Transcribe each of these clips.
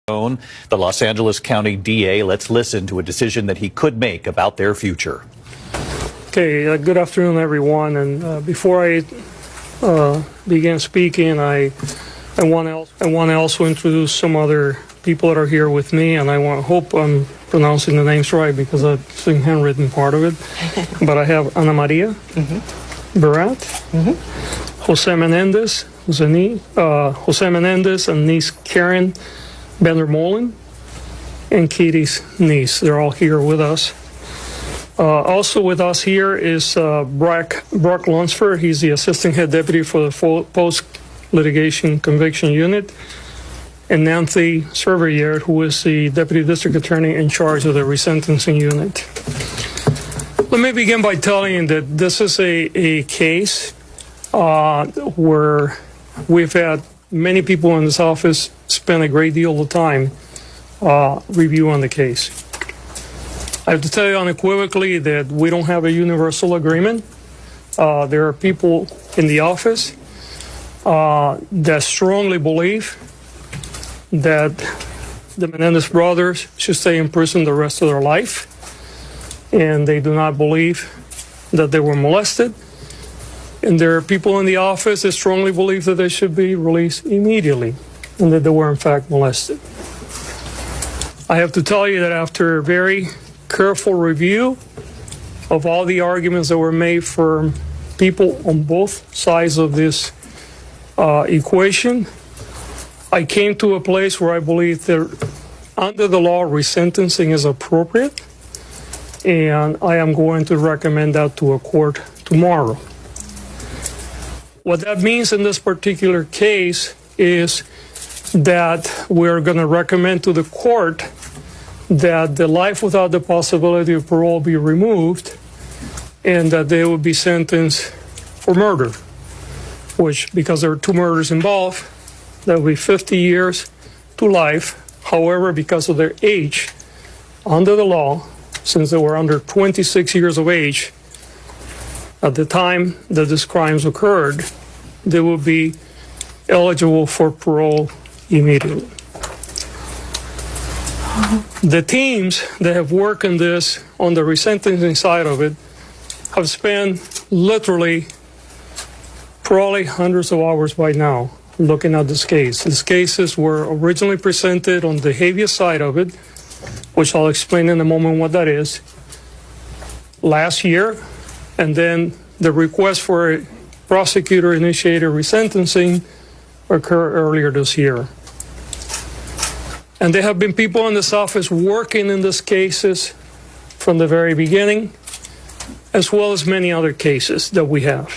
The Los Angeles County DA. Let's listen to a decision that he could make about their future. Okay, good afternoon, everyone. And before I begin speaking, I want to also introduce some other people that are here with me, and hope I'm pronouncing the names right because I've seen handwritten part of it. But I have Ana Maria Barat, Jose Mendez, Jose Mendez, and niece Karen Vandermolen, and Katie's niece. They're all here with us. Also with us here is Brock Lunsford. He's the assistant head deputy for the post-litigation conviction unit, and Nancy Cervier, who is the deputy district attorney in charge of the resentencing unit. Let me begin by telling you that this is a case where we've had many people in this office spend a great deal of time reviewing the case. I have to tell you unequivocally that we don't have a universal agreement. There are people in the office that strongly believe that the Mendez brothers should stay in prison the rest of their life, and they do not believe that they were molested. And there are people in the office that strongly believe that they should be released immediately and that they were in fact molested. I have to tell you that after a very careful review of all the arguments that were made for people on both sides of this equation, I came to a place where I believe that under the law, resentencing is appropriate, and I am going to recommend that to a court tomorrow. What that means in this particular case is that we're going to recommend to the court that the life without the possibility of parole be removed and that they would be sentenced for murder, which, because there are two murders involved, that would be 50 years to life. However, because of their age, under the law, since they were under 26 years of age at the time that these crimes occurred, they will be eligible for parole immediately. The teams that have worked on this, on the resentencing side of it, have spent literally probably hundreds of hours by now looking at this case. These cases were originally presented on the habeas side of it, which I'll explain in a moment what that is, last year, and then the request for a prosecutor-initiated resentencing occurred earlier this year. And there have been people in this office working in these cases from the very beginning, as well as many other cases that we have.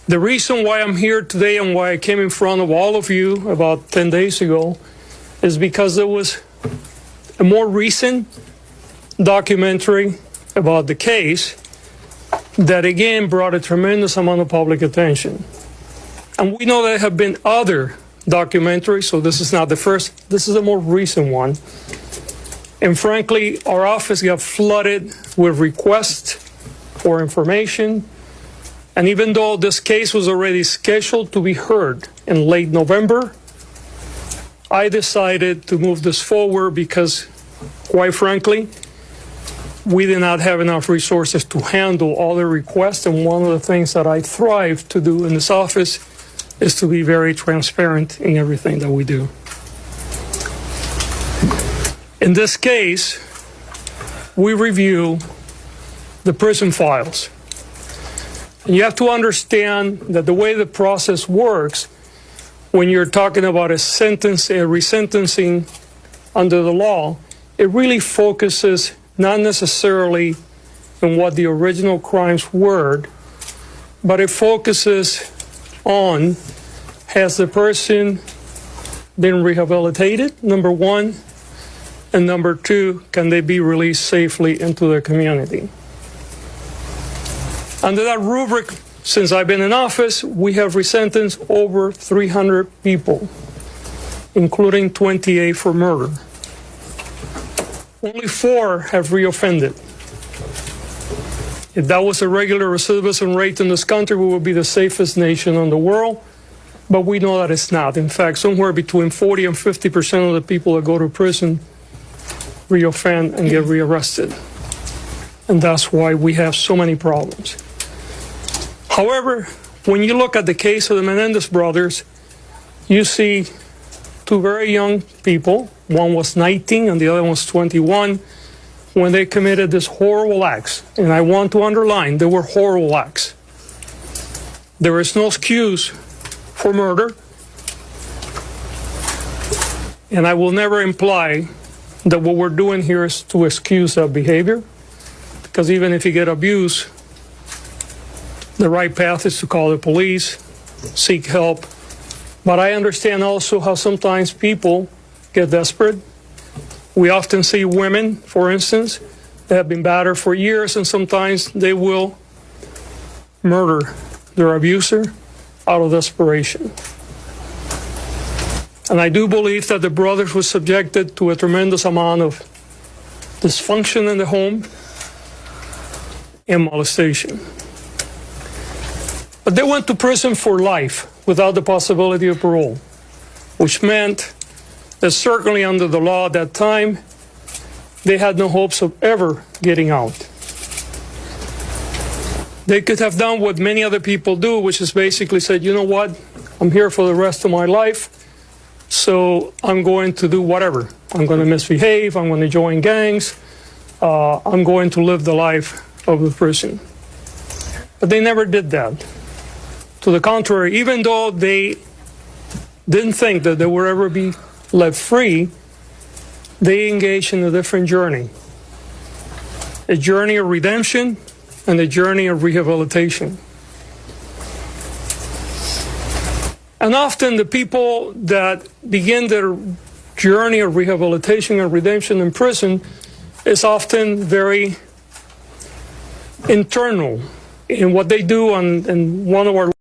The reason why I'm here today and why I came in front of all of you about 10 days ago is because there was a more recent documentary about the case that again brought a tremendous amount of public attention. And we know there have been other documentaries, so this is not the first, this is a more recent one. And frankly, our office got flooded with requests for information. And even though this case was already scheduled to be heard in late November, I decided to move this forward because, quite frankly, we did not have enough resources to handle all the requests, and one of the things that I thrive to do in this office is to be very transparent in everything that we do. In this case, we review the prison files. And you have to understand that the way the process works, when you're talking about a resentencing under the law, it really focuses not necessarily on what the original crimes were, but it focuses on, has the person been rehabilitated, number one, and number two, can they be released safely into their community? Under that rubric, since I've been in office, we have resentenced over 300 people, including 28 for murder. Only 4 have reoffended. If that was a regular recidivism rate in this country, we would be the safest nation in the world. but we know that it's not. In fact, somewhere between 40 and 50% of the people that go to prison reoffend and get rearrested. And that's why we have so many problems. However, when you look at the case of the Mendez brothers, you see two very young people. One was 19 and the other one was 21 when they committed these horrible acts. And I want to underline, they were horrible acts. There is no excuse for murder. And I will never imply that what we're doing here is to excuse that behavior. Because even if you get abused, the right path is to call the police, seek help. But I understand also how sometimes people get desperate. We often see women, for instance, that have been battered for years, and sometimes they will murder their abuser out of desperation. And I do believe that the brothers were subjected to a tremendous amount of dysfunction in the home and molestation. But they went to prison for life without the possibility of parole, which meant that certainly under the law at that time, they had no hopes of ever getting out. They could have done what many other people do, which is basically said, you know what, I'm here for the rest of my life, so I'm going to do whatever. I'm going to misbehave, I'm going to join gangs, I'm going to live the life of the prison. But they never did that. To the contrary, even though they didn't think that they would ever be let free, they engaged in a different journey. A journey of redemption and a journey of rehabilitation. And often the people that begin their journey of rehabilitation and redemption in prison is often very internal in what they do. And one of our